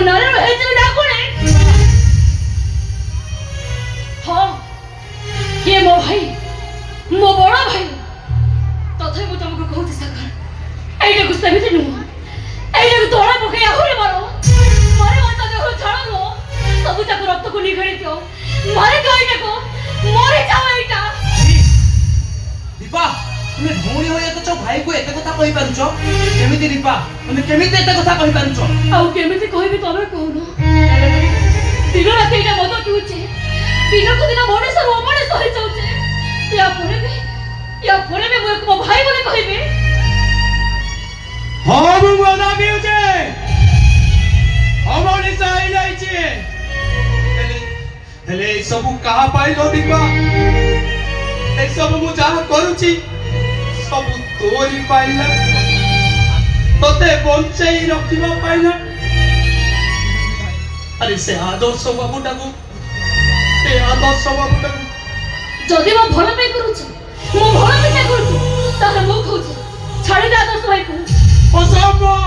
नारे हेजे डाकुने हाँ ये मो भाई मो बड़ा भाई तथे मु तुमको कहूती सागर एटा को सेमिति नु एटा को तोड़ा पके आहुरे मारो मारे मत देह छाड़ो सब तक रक्त को निगड़ी दियो मारे तो एटा को मरे जाओ एटा दीपा तुमे भौणी होय तो भाई को एते कथा कहि पारुछो केमिति दीपा तुमे केमिति एते कथा कहि पारुछो आउ केमिति कहबी तमे कहनो दिन रात एटा मत पिउचे दिन को दिन मनीष रो मनीष होई जाउचे या परे भी मो भाई बोले कहबे हां मु मना पिउचे हमनी सही जाई छी हेले सब कहा पाइलो दीपा ए सब मु जहा करूची सब तोरी पाइला तोते बंचई रखिबा पाइला अरे से आदर्श बाबूटा को ए आदर्श बाबूटा को जदि मो भल पे करूची मो भल पे करूची ताहे मो कहूची छाड़ी दे आदर्श भाई को असंभव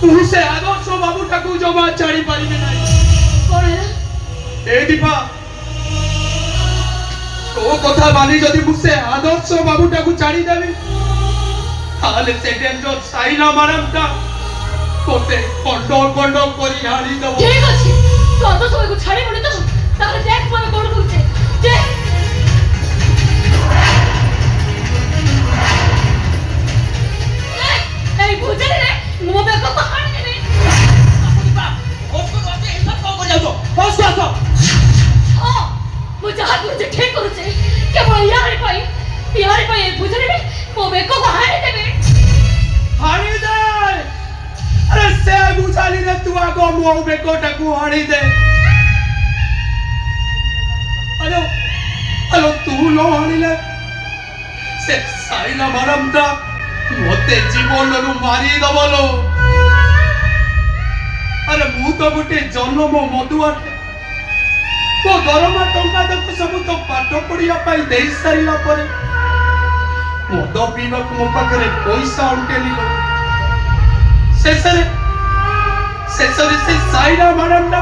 तू से आदर्श बाबूटा को जमा छाड़ी पारिबे नाही कोन है ए दीपा तो कथा मानी जदि मुझसे आदर्श बाबूटा को छाड़ी देबी ताले से डेंजर साइना मारमटा कोते कंडो कंडो करी हाड़ी दबो ठीक अछि तो आदर्श भाई को छाड़ी बने तो ताहे देख मन कोन कहूचे जे ए बुझे रे मो बे को हाड़ी देबे दीपा उसको आते हिम्मत को कर जाओ बस आसो हां मो जहा तुझे ठीक करूचे केवल यार पाई बुझे रे मो बे को हाड़ी देबे हाड़ी दे अरे से बुझाली रे तू आगो मो बेकोटा को हाड़ी दे अलो तू लो हाड़ी ले से साइना मारमटा मोते जीवन नु मारी दबलो अरे मु तो गोटे जन्म मधुआ तो दरमा टंका तक सब तो पाठ पढ़िया पाई देई सारिला परे मद पीवा को मो पाखरे पैसा उठेली लो शेषरे से साइना मारमटा